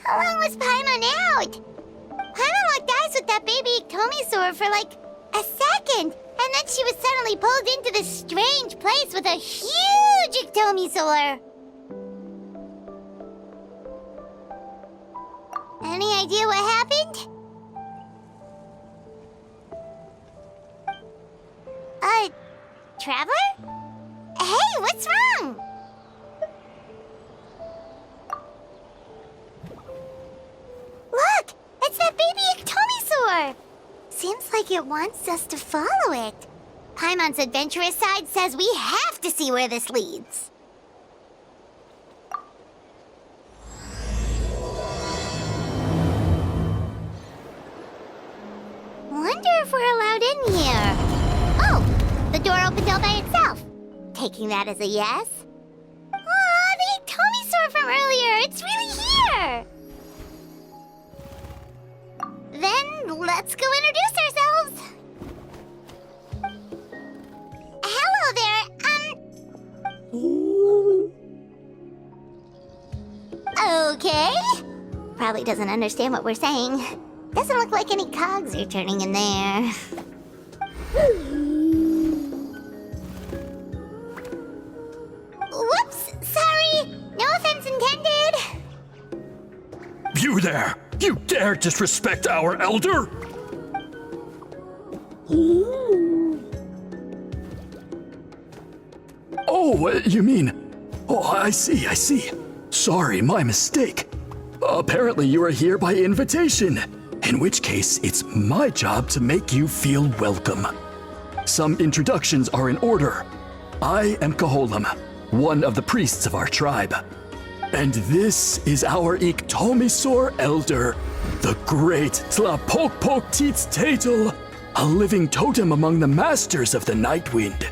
How long was Paimon out? Paimon locked eyes with that baby Tomisaur for like a second, and then she was suddenly pulled into this strange place with a huge Tomisaur. Any idea what happened? Traveler? Hey, what's wrong? Look! It's that baby Tomisaur! Seems like it wants us to follow it. Paimon's adventurous side says we have to see where this leads. Wonder if we're allowed in here. Oh! The door opened all by itself. Taking that as a yes. Aw, the Tomisaur from earlier! It's really here! Then let's go introduce ourselves. Hello there, Okay. Probably doesn't understand what we're saying. Doesn't look like any cogs are turning in there. Whoops, sorry. No offense intended. You there! You dare disrespect our elder? Oh, you mean... Oh, I see. Sorry, my mistake. Apparently you are here by invitation, in which case it's my job to make you feel welcome. Some introductions are in order. I am Koholam, one of the priests of our tribe. And this is our Iktomisaur elder, the great Tlapokpok-Teets-Tatel, a living totem among the masters of the Night Wind.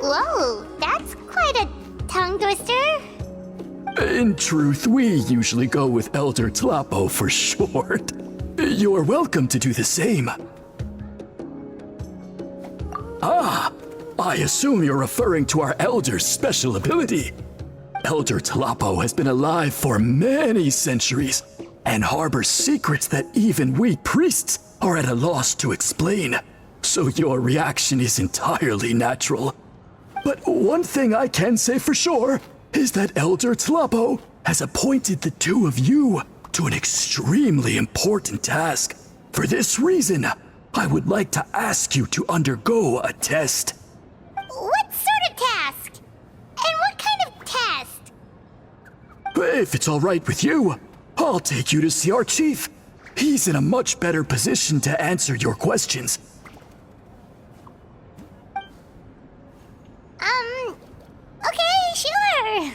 Whoa, that's quite a tongue twister. In truth, we usually go with Elder Tlapo for short. You're welcome to do the same. Ah, I assume you're referring to our elder's special ability. Elder Tlapo has been alive for many centuries and harbors secrets that even we priests are at a loss to explain. So your reaction is entirely natural. But one thing I can say for sure is that Elder Tlapo has appointed the two of you to an extremely important task. For this reason, I would like to ask you to undergo a test. What sort of task? And what kind of test? If it's all right with you, I'll take you to see our chief. He's in a much better position to answer your questions. Okay, sure.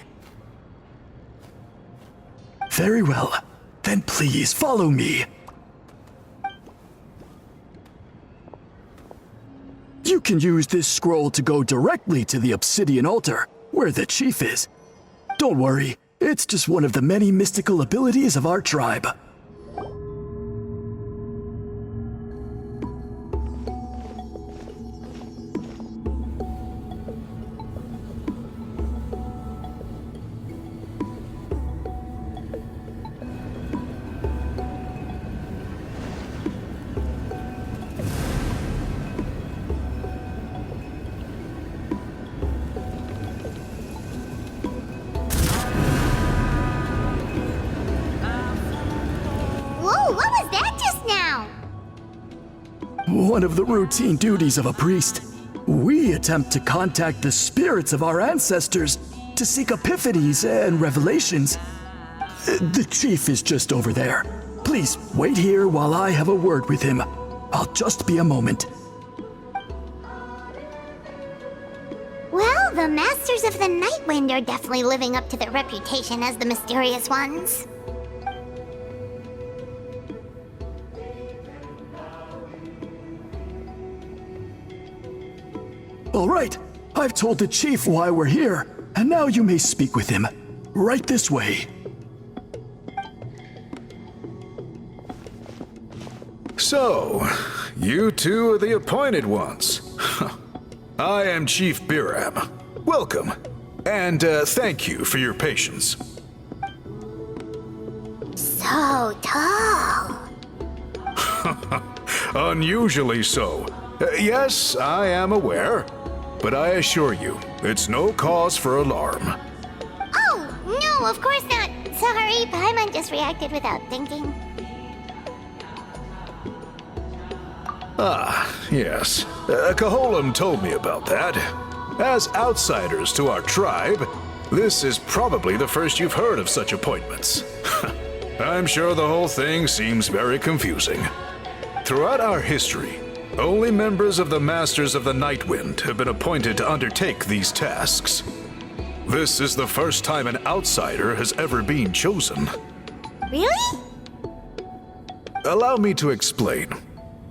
Very well. Then please follow me. You can use this scroll to go directly to the obsidian altar, where the chief is. Don't worry, it's just one of the many mystical abilities of our tribe. Whoa, what was that just now? One of the routine duties of a priest. We attempt to contact the spirits of our ancestors to seek epiphanies and revelations. The chief is just over there. Please wait here while I have a word with him. I'll just be a moment. Well, the Masters of the Night Wind are definitely living up to their reputation as the mysterious ones. All right, I've told the chief why we're here, And now you may speak with him. Right this way. So, you two are the appointed ones. I am Chief Biram. Welcome, and thank you for your patience. So tall. Unusually so. Yes, I am aware, but I assure you, it's no cause for alarm. Oh, no, of course not. Sorry, Paimon just reacted without thinking. Ah, yes. Kaholam told me about that. As outsiders to our tribe, this is probably the first you've heard of such appointments. I'm sure the whole thing seems very confusing. Throughout our history, only members of the Masters of the Nightwind have been appointed to undertake these tasks. This is the first time an outsider has ever been chosen. Really? Allow me to explain.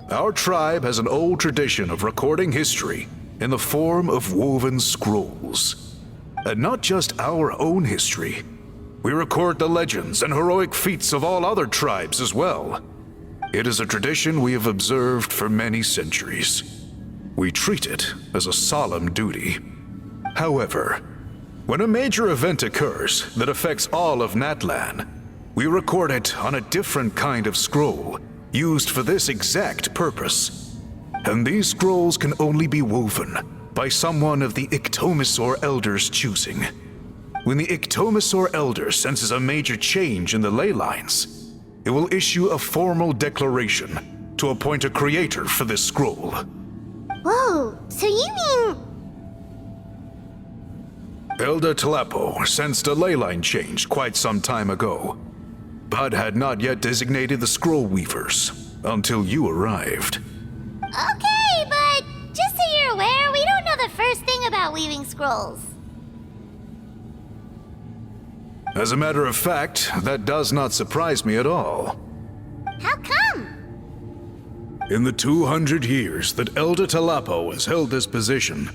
Our tribe has an old tradition of recording history in the form of woven scrolls. And not just our own history. We record the legends and heroic feats of all other tribes as well. It is a tradition we have observed for many centuries. We treat it as a solemn duty. However, when a major event occurs that affects all of Natlan, we record it on a different kind of scroll, used for this exact purpose. And these scrolls can only be woven by someone of the Iktomisor Elder's choosing. When the Iktomisor Elder senses a major change in the ley lines, it will issue a formal declaration to appoint a creator for this scroll. Whoa, so you mean... Elder Tlapo sensed a ley line change quite some time ago, but had not yet designated the scroll weavers until you arrived. Okay, but just so you're aware, we don't know the first thing about weaving scrolls. As a matter of fact, that does not surprise me at all. How come? In the 200 years that Elder Tlapo has held this position,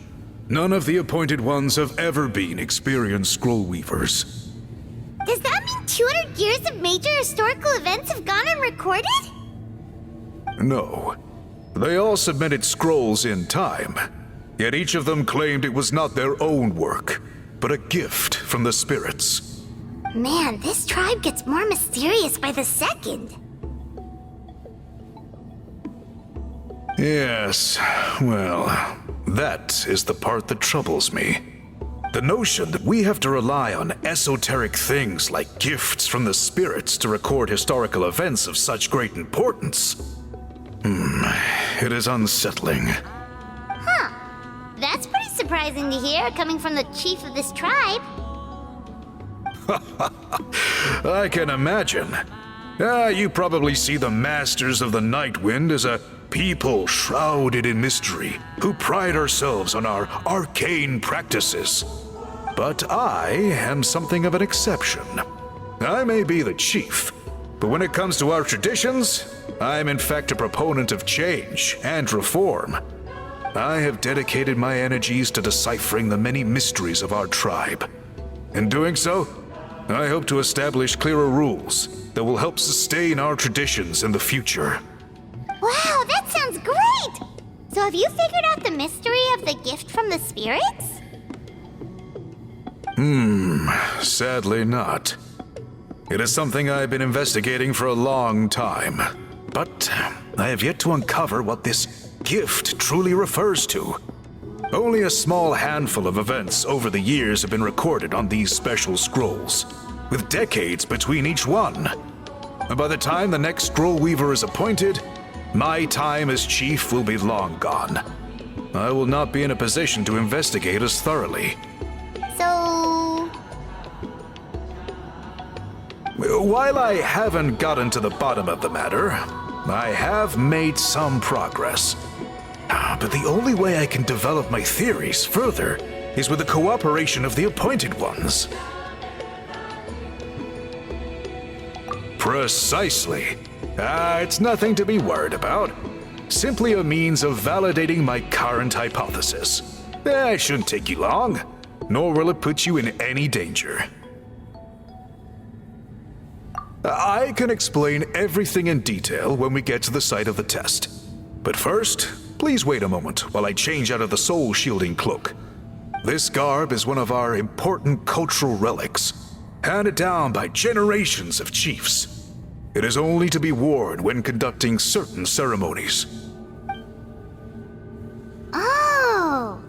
none of the appointed ones have ever been experienced scroll weavers. Does that mean 200 years of major historical events have gone unrecorded? No. They all submitted scrolls in time, yet each of them claimed it was not their own work, but a gift from the spirits. Man, this tribe gets more mysterious by the second. Yes, well, that is the part that troubles me. The notion that we have to rely on esoteric things like gifts from the spirits to record historical events of such great importance. It is unsettling. Huh. That's pretty surprising to hear, coming from the chief of this tribe. I can imagine. You probably see the Masters of the Nightwind as a people shrouded in mystery, who pride ourselves on our arcane practices. But I am something of an exception. I may be the chief, but when it comes to our traditions, I am in fact a proponent of change and reform. I have dedicated my energies to deciphering the many mysteries of our tribe. In doing so, I hope to establish clearer rules that will help sustain our traditions in the future. Wow, that sounds great! So have you figured out the mystery of the gift from the spirits? Sadly not. It is something I've been investigating for a long time, but I have yet to uncover what this gift truly refers to. Only a small handful of events over the years have been recorded on these special scrolls, with decades between each one. And by the time the next scroll weaver is appointed, my time as chief will be long gone. I will not be in a position to investigate as thoroughly. So... While I haven't gotten to the bottom of the matter, I have made some progress. But the only way I can develop my theories further is with the cooperation of the appointed ones. Precisely. It's nothing to be worried about. Simply a means of validating my current hypothesis. It shouldn't take you long. nor will it put you in any danger. I can explain everything in detail when we get to the site of the test. But first, please wait a moment while I change out of the soul-shielding cloak. This garb is one of our important cultural relics, handed down by generations of chiefs. It is only to be worn when conducting certain ceremonies. Oh!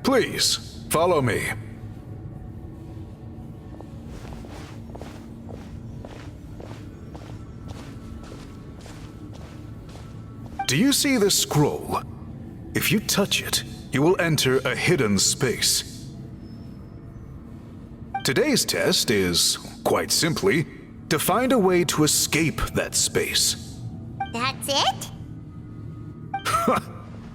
Please, follow me. Do you see this scroll? If you touch it, you will enter a hidden space. Today's test is, quite simply, to find a way to escape that space. That's it?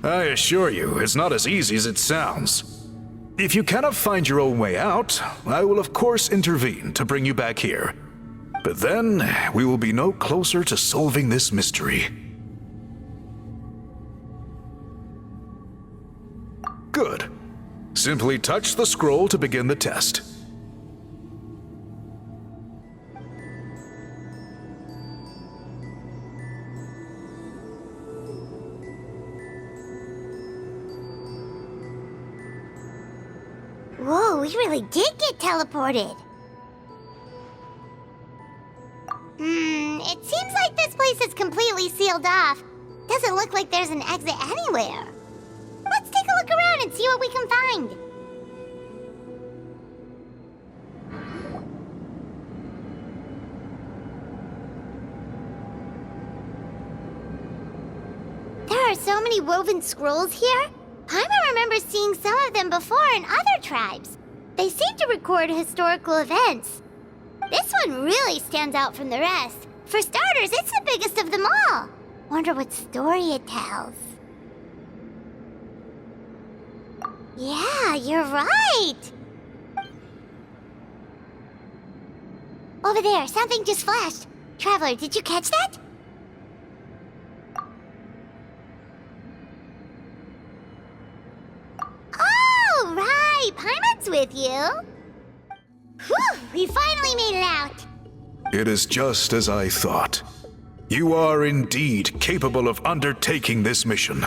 I assure you, it's not as easy as it sounds. If you cannot find your own way out, I will of course intervene to bring you back here. But then, we will be no closer to solving this mystery. Good. Simply touch the scroll to begin the test. Whoa, we really did get teleported. It seems like this place is completely sealed off. Doesn't look like there's an exit anywhere. Let's take a look around and see what we can find. There are so many woven scrolls here. Paimon remembers seeing some of them before in other tribes. They seem to record historical events. This one really stands out from the rest. For starters, it's the biggest of them all. Wonder what story it tells. Yeah, you're right. Over there, something just flashed. Traveler, did you catch that? Oh, right. Paimon's with you. Whew, we finally made it out. It is just as I thought. You are indeed capable of undertaking this mission.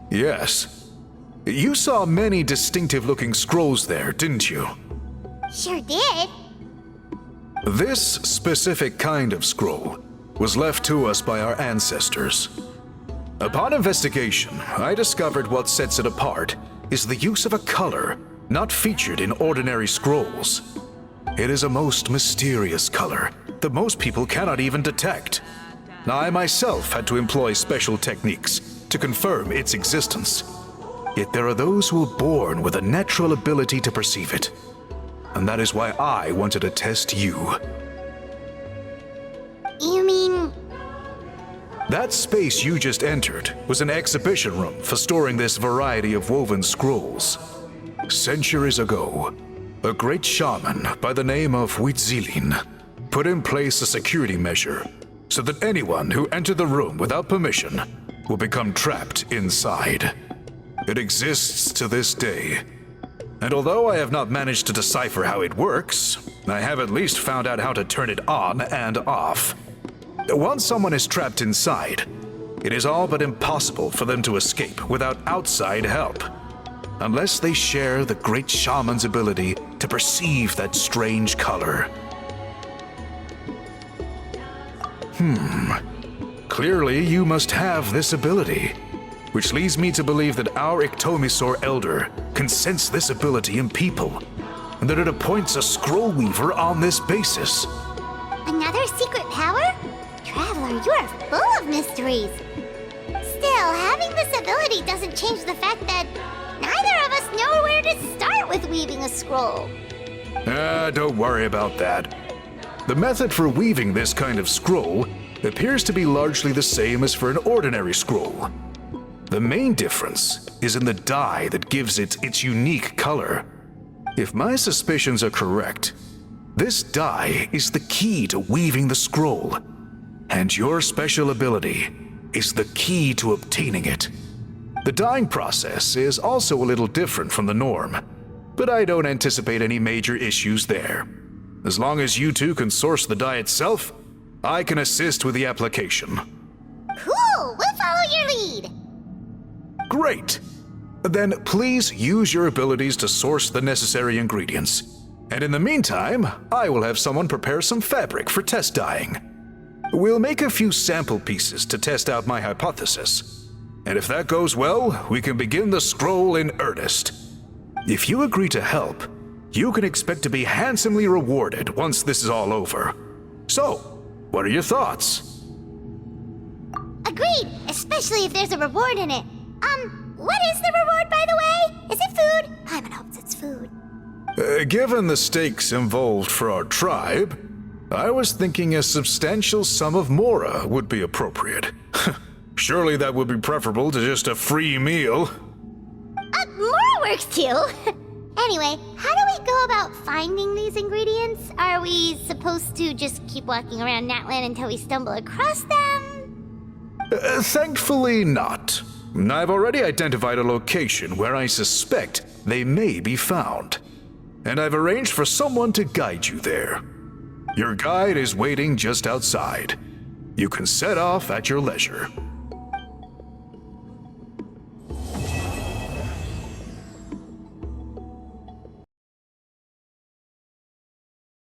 Yes. You saw many distinctive-looking scrolls there, didn't you? Sure did. This specific kind of scroll was left to us by our ancestors. Upon investigation, I discovered what sets it apart is the use of a color not featured in ordinary scrolls. It is a most mysterious color that most people cannot even detect. I myself had to employ special techniques to confirm its existence. Yet there are those who are born with a natural ability to perceive it. And that is why I wanted to test you. You mean... That space you just entered was an exhibition room for storing this variety of woven scrolls. Centuries ago, a great shaman by the name of Huitzilin put in place a security measure so that anyone who entered the room without permission will become trapped inside. It exists to this day. And although I have not managed to decipher how it works, I have at least found out how to turn it on and off. Once someone is trapped inside, it is all but impossible for them to escape without outside help, unless they share the great shaman's ability to perceive that strange color. Clearly you must have this ability, which leads me to believe that our Iktomisor Elder can sense this ability in people, and that it appoints a scroll weaver on this basis. Another secret power? Traveler, you are full of mysteries. Still, having this ability doesn't change the fact that neither of us know where to start with weaving a scroll. Don't worry about that. The method for weaving this kind of scroll appears to be largely the same as for an ordinary scroll. The main difference is in the dye that gives it its unique color. If my suspicions are correct, this dye is the key to weaving the scroll. And your special ability is the key to obtaining it. The dyeing process is also a little different from the norm, but I don't anticipate any major issues there. As long as you two can source the dye itself, I can assist with the application. Cool! We'll follow your lead! Great! Then please use your abilities to source the necessary ingredients. And in the meantime, I will have someone prepare some fabric for test dyeing. We'll make a few sample pieces to test out my hypothesis. And if that goes well, we can begin the scroll in earnest. If you agree to help, you can expect to be handsomely rewarded once this is all over. So, what are your thoughts? Agreed, especially if there's a reward in it. What is the reward, by the way? Is it food? Paimon hopes it's food. Given the stakes involved for our tribe, I was thinking a substantial sum of mora would be appropriate. Surely that would be preferable to just a free meal. Mora works too. Anyway, how do we go about finding these ingredients? Are we supposed to just keep walking around Natlan until we stumble across them? Thankfully not. I've already identified a location where I suspect they may be found. And I've arranged for someone to guide you there. Your guide is waiting just outside. You can set off at your leisure.